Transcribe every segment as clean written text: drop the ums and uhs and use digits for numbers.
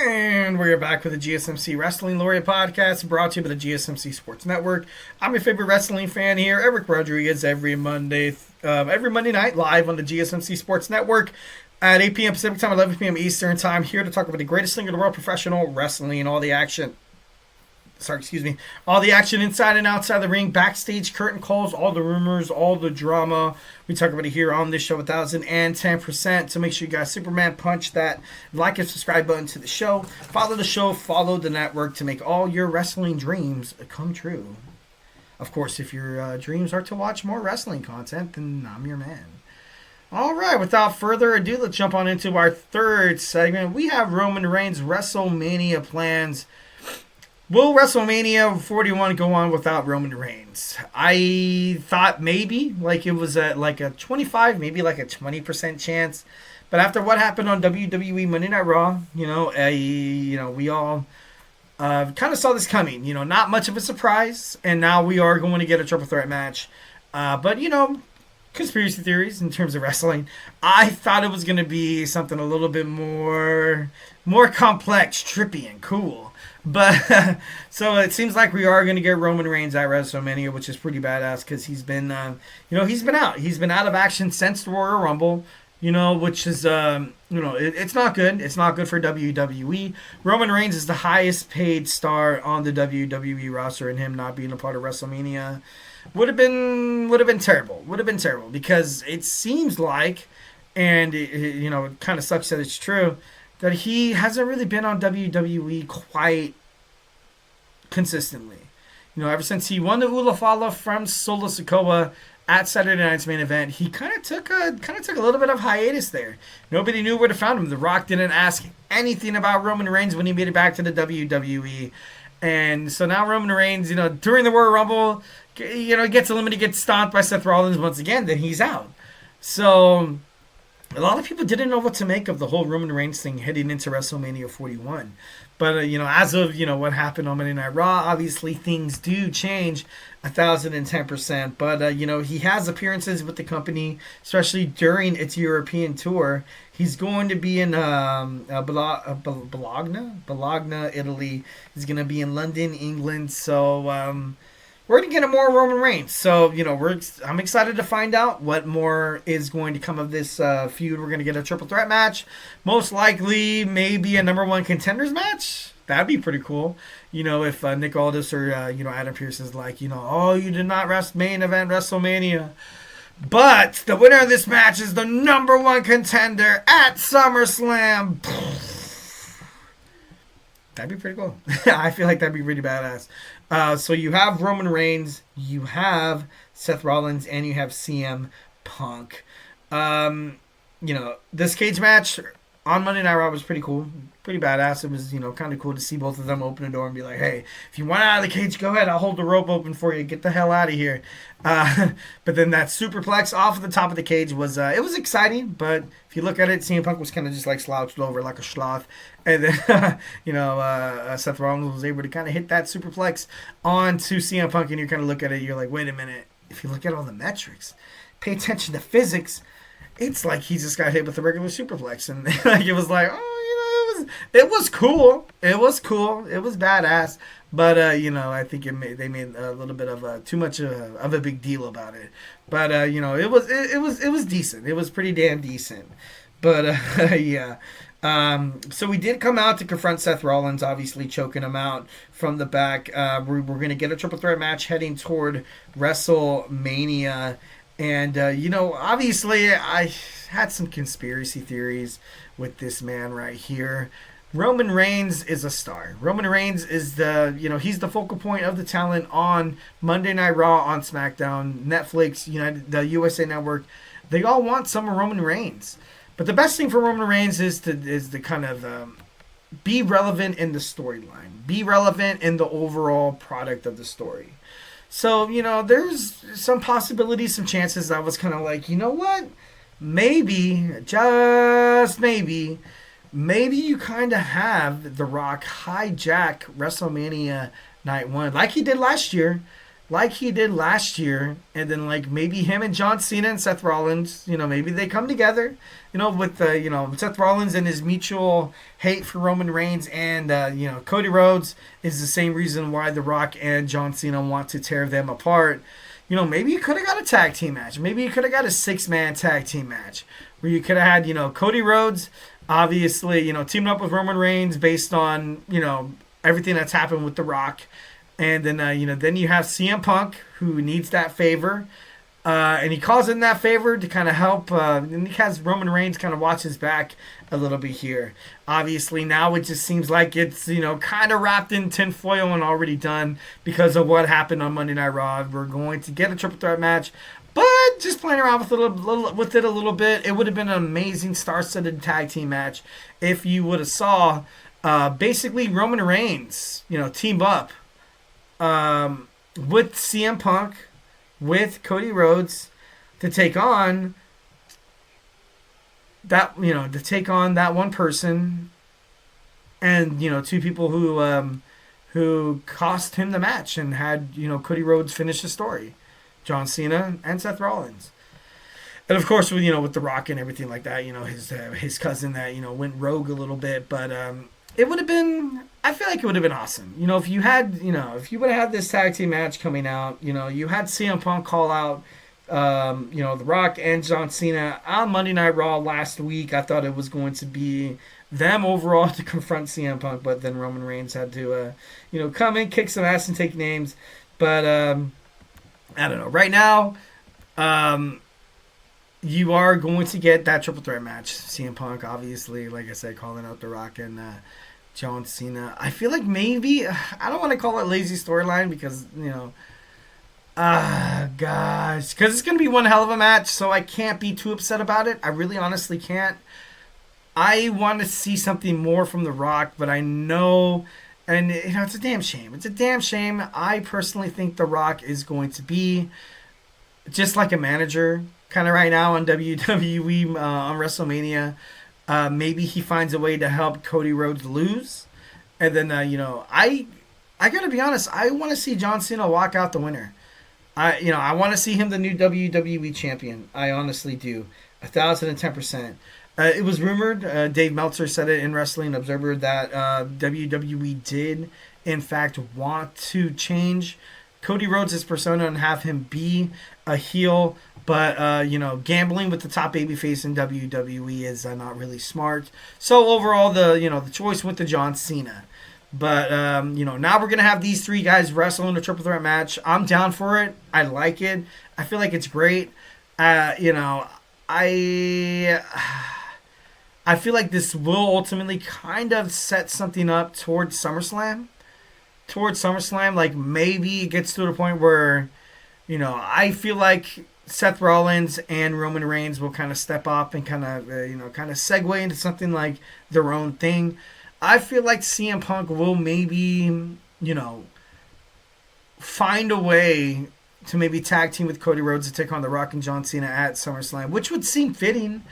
And we're back with the GSMC Wrestling Laureate podcast brought to you by the GSMC Sports Network. I'm your favorite wrestling fan here, Eric Rodriguez, every Monday night live on the GSMC Sports Network at 8 p.m. Pacific Time, 11 p.m. Eastern Time, here to talk about the greatest thing in the world, professional wrestling, and all the action. All the action inside and outside the ring, backstage curtain calls, all the rumors, all the drama. We talk about it here on this show 1010%. So make sure you guys Superman punch that like and subscribe button to the show. Follow the show, follow the network to make all your wrestling dreams come true. Of course, if your dreams are to watch more wrestling content, then I'm your man. All right, without further ado, let's jump on into our third segment. We have Roman Reigns' WrestleMania plans. Will WrestleMania 41 go on without Roman Reigns? I thought maybe, like it was a 25, maybe like a 20% chance. But after what happened on WWE Monday Night Raw, we all kind of saw this coming. Not much of a surprise, and now we are going to get a triple threat match. But conspiracy theories in terms of wrestling. I thought it was going to be something a little bit more complex, trippy, and cool. But so it seems like we are going to get Roman Reigns at WrestleMania, which is pretty badass because he's been out. He's been out of action since the Royal Rumble. Which is it's not good. It's not good for WWE. Roman Reigns is the highest paid star on the WWE roster, and him not being a part of WrestleMania would have been terrible. Would have been terrible because it seems like, and it kind of sucks that it's true, that he hasn't really been on WWE quite consistently. Ever since he won the Ulafala from Solo Sikoa at Saturday Night's main event, he kind of took a little bit of hiatus there. Nobody knew where to find him. The Rock didn't ask anything about Roman Reigns when he made it back to the WWE. And so now Roman Reigns, during the Royal Rumble, gets eliminated, gets stomped by Seth Rollins once again, then he's out. So a lot of people didn't know what to make of the whole Roman Reigns thing heading into WrestleMania 41. But, as of, what happened on Monday Night Raw, obviously things do change 1,010%. But, he has appearances with the company, especially during its European tour. He's going to be in Bologna, Italy. He's going to be in London, England. So, we're going to get more Roman Reigns. So, I'm excited to find out what more is going to come of this feud. We're going to get a triple threat match. Most likely, maybe a number one contenders match. That'd be pretty cool. If Nick Aldis or, Adam Pearce is like, you did not main event WrestleMania. But the winner of this match is the number one contender at SummerSlam. That'd be pretty cool. I feel like that'd be really badass. So you have Roman Reigns, you have Seth Rollins, and you have CM Punk. This cage match on Monday Night Raw was pretty cool. Pretty badass. It was, kind of cool to see both of them open the door and be like, hey, if you want out of the cage, go ahead. I'll hold the rope open for you. Get the hell out of here. But then that superplex off of the top of the cage was, it was exciting. But if you look at it, CM Punk was kind of just like slouched over like a sloth. And then, Seth Rollins was able to kind of hit that superplex onto CM Punk. And you kind of look at it, you're like, wait a minute. If you look at all the metrics, pay attention to physics, it's like he just got hit with a regular superplex. And it was like, it was cool. It was cool. It was badass. But I think they made a little bit of too much of a big deal about it. But it was decent. It was pretty damn decent. But yeah. So we did come out to confront Seth Rollins, obviously choking him out from the back. We're going to get a triple threat match heading toward WrestleMania. And, obviously I had some conspiracy theories with this man right here. Roman Reigns is a star. Roman Reigns is he's the focal point of the talent on Monday Night Raw, on SmackDown, Netflix, the USA Network. They all want some of Roman Reigns. But the best thing for Roman Reigns is to kind of be relevant in the storyline. Be relevant in the overall product of the story. So, there's some possibilities, some chances. I was kind of like, you know what? Maybe, just maybe you kind of have The Rock hijack WrestleMania Night 1 like he did last year like he did last year, and then like maybe him and John Cena and Seth Rollins, maybe they come together, with Seth Rollins and his mutual hate for Roman Reigns, and Cody Rhodes is the same reason why The Rock and John Cena want to tear them apart. Maybe you could have got a tag team match. Maybe you could have got a 6-man tag team match where you could have had, Cody Rhodes, obviously, teaming up with Roman Reigns based on, everything that's happened with The Rock. And then, then you have CM Punk, who needs that favor. And he calls in that favor to kind of help. And he has Roman Reigns kind of watch his back a little bit here. Obviously, now it just seems like it's, kind of wrapped in tinfoil and already done because of what happened on Monday Night Raw. We're going to get a triple threat match. But just playing around with it a little bit, it would have been an amazing star-studded tag team match if you would have saw basically Roman Reigns, team up with CM Punk, with Cody Rhodes to take on that one person, and two people who cost him the match and had Cody Rhodes finish the story, John Cena and Seth Rollins. And of course, with The Rock and everything like that, his cousin that went rogue a little bit, but it would have been. I feel like it would have been awesome. If you had, if you would have had this tag team match coming out, you had CM Punk call out, The Rock and John Cena on Monday Night Raw last week. I thought it was going to be them overall to confront CM Punk, but then Roman Reigns had to, come in, kick some ass, and take names. But I don't know. Right now, you are going to get that triple threat match. CM Punk, obviously, like I said, calling out The Rock and John Cena. I feel like maybe, I don't want to call it lazy storyline because, gosh, because it's going to be one hell of a match, so I can't be too upset about it. I really honestly can't. I want to see something more from The Rock, but I know, and it's a damn shame. It's a damn shame. I personally think The Rock is going to be just like a manager kind of right now on WWE on WrestleMania. Maybe he finds a way to help Cody Rhodes lose. And then, I got to be honest, I want to see John Cena walk out the winner. I want to see him the new WWE champion. I honestly do. 1,010%. It was rumored, Dave Meltzer said it in Wrestling Observer, that WWE did, in fact, want to change Cody Rhodes' persona and have him be a heel. But, gambling with the top babyface in WWE is not really smart. So, overall, the choice went to John Cena. But, now we're going to have these three guys wrestle in a triple threat match. I'm down for it. I like it. I feel like it's great. I feel like this will ultimately kind of set something up towards SummerSlam. Like, maybe it gets to the point where, I feel like Seth Rollins and Roman Reigns will kind of step up and kind of segue into something like their own thing. I feel like CM Punk will maybe, find a way to maybe tag team with Cody Rhodes to take on The Rock and John Cena at SummerSlam, which would seem fitting.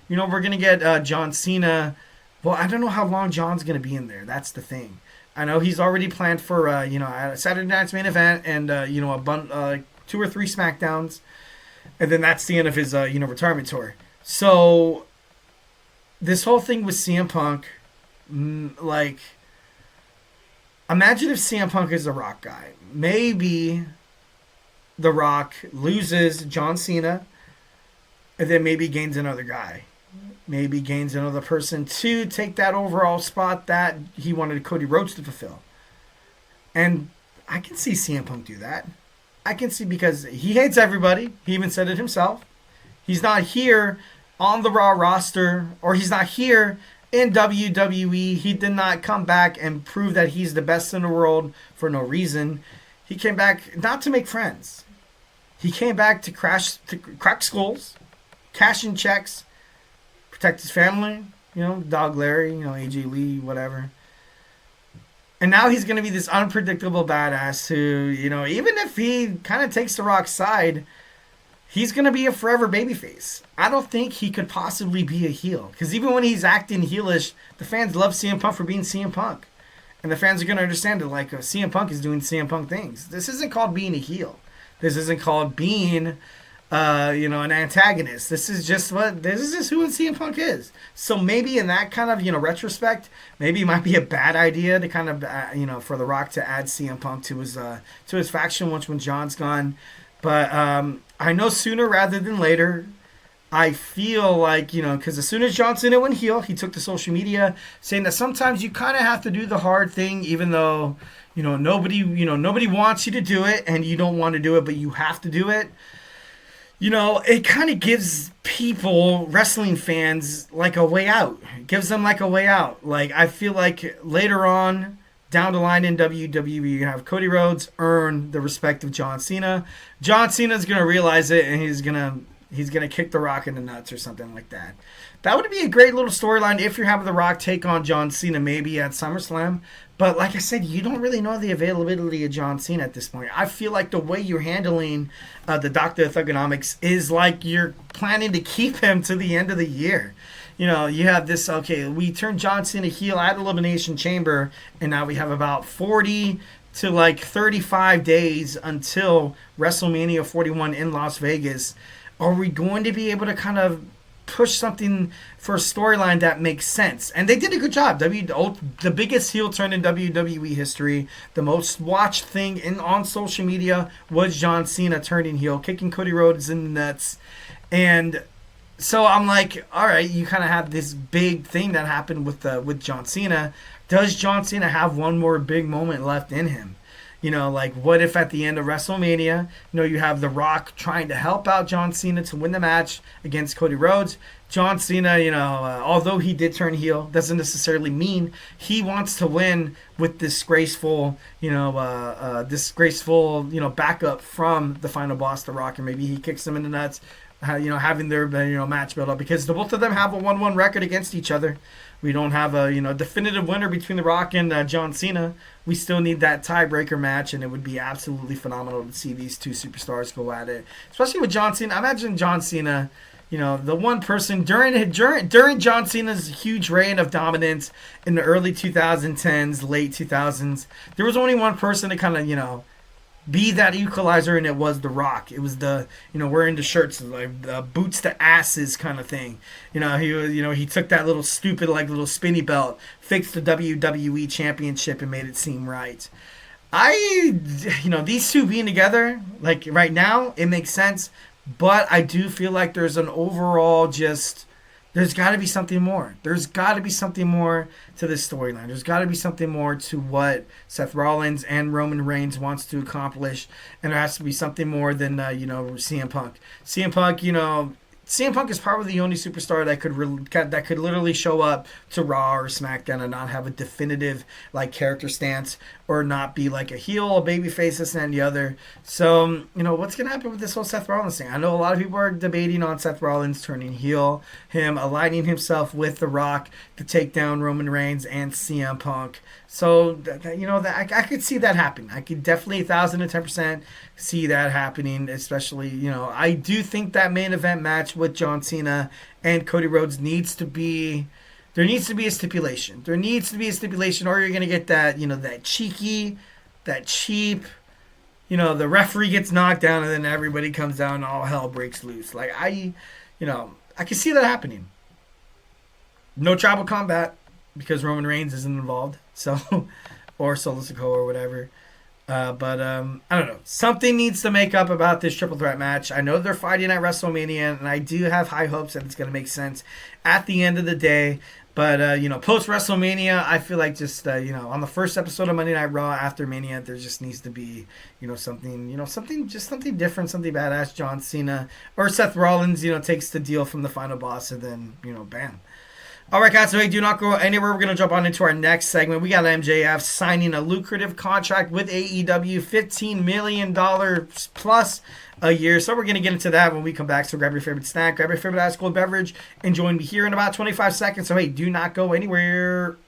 We're going to get John Cena. Well, I don't know how long John's going to be in there. That's the thing. I know he's already planned for, a Saturday Night's Main Event and, 2 or 3 SmackDowns. And then that's the end of his, retirement tour. So, this whole thing with CM Punk, imagine if CM Punk is a Rock guy. Maybe The Rock loses John Cena, and then maybe gains another guy. Maybe gains another person to take that overall spot that he wanted Cody Rhodes to fulfill. And I can see CM Punk do that. I can see, because he hates everybody. He even said it himself. He's not here on the Raw roster, or he's not here in WWE. He did not come back and prove that he's the best in the world for no reason. He came back not to make friends. He came back to crack skulls, cash in checks, protect his family, Dog Larry, AJ Lee, whatever. And now he's going to be this unpredictable badass who, even if he kind of takes The Rock's side, he's going to be a forever babyface. I don't think he could possibly be a heel. Because even when he's acting heelish, the fans love CM Punk for being CM Punk. And the fans are going to understand it like CM Punk is doing CM Punk things. This isn't called being a heel. This isn't called being, an antagonist. This is just who CM Punk is. So maybe in that kind of, retrospect, maybe it might be a bad idea to kind of, for The Rock to add CM Punk to his faction once when John's gone. But I know sooner rather than later, I feel like, because as soon as John Cena went heel, he took to social media saying that sometimes you kind of have to do the hard thing, even though, nobody wants you to do it and you don't want to do it, but you have to do it. It kind of gives people, wrestling fans, like a way out. It gives them like a way out. Like, I feel like later on, down the line in WWE, you have Cody Rhodes earn the respect of John Cena. John Cena's going to realize it, and he's going to kick The Rock in the nuts or something like that. That would be a great little storyline if you're having The Rock take on John Cena maybe at SummerSlam. But like I said, you don't really know the availability of John Cena at this point. I feel like the way you're handling the Doctor of Thugonomics is like you're planning to keep him to the end of the year. You have this, we turned John Cena heel at Elimination Chamber, and now we have about 40 to like 35 days until WrestleMania 41 in Las Vegas. Are we going to be able to kind of push something for a storyline that makes sense? And they did a good job. The biggest heel turn in WWE history, the most watched thing on social media was John Cena turning heel, kicking Cody Rhodes in the nuts. And so I'm like, all right, you kind of have this big thing that happened with John Cena. Does John Cena have one more big moment left in him? What if at the end of WrestleMania, you have The Rock trying to help out John Cena to win the match against Cody Rhodes. John Cena, although he did turn heel, doesn't necessarily mean he wants to win with disgraceful backup from the final boss, The Rock, and maybe he kicks him in the nuts, having their match build up, because the both of them have a 1-1 record against each other. We don't have a definitive winner between The Rock and John Cena. We still need that tiebreaker match, and it would be absolutely phenomenal to see these two superstars go at it, especially with John Cena. I imagine John Cena, the one person during John Cena's huge reign of dominance in the early 2010s, late 2000s, there was only one person to kind of be that equalizer, and it was The Rock. It was the wearing the shirts like boots to asses kind of thing. He took that little stupid little spinny belt, fixed the WWE Championship, and made it seem right. These two being together like right now, it makes sense, but I do feel like there's an overall there's got to be something more. There's got to be something more to this storyline. There's got to be something more to what Seth Rollins and Roman Reigns wants to accomplish, and there has to be something more than CM Punk. CM Punk is probably the only superstar that could literally show up to Raw or SmackDown and not have a definitive character stance, or not be like a heel, a babyface, this and the other. So what's gonna happen with this whole Seth Rollins thing? I know a lot of people are debating on Seth Rollins turning heel, him aligning himself with The Rock to take down Roman Reigns and CM Punk. So I could see that happen. I could definitely 1,010% see that happening. Especially I do think that main event match with John Cena and Cody Rhodes needs to be. There needs to be a stipulation. Or you're gonna get that that cheeky, that cheap. The referee gets knocked down and then everybody comes down and all hell breaks loose. I can see that happening. No tribal combat, because Roman Reigns isn't involved, or Solo Sikoa or whatever. But I don't know. Something needs to make up about this triple threat match. I know they're fighting at WrestleMania, and I do have high hopes that it's going to make sense at the end of the day. But post WrestleMania, I feel like just on the first episode of Monday Night Raw after Mania, there just needs to be something different, something badass. John Cena or Seth Rollins takes the deal from the final boss, and then bam. All right, guys, so hey, do not go anywhere. We're going to jump on into our next segment. We got MJF signing a lucrative contract with AEW, $15 million plus a year. So we're going to get into that when we come back. So grab your favorite snack, grab your favorite ice cold beverage, and join me here in about 25 seconds. So hey, do not go anywhere.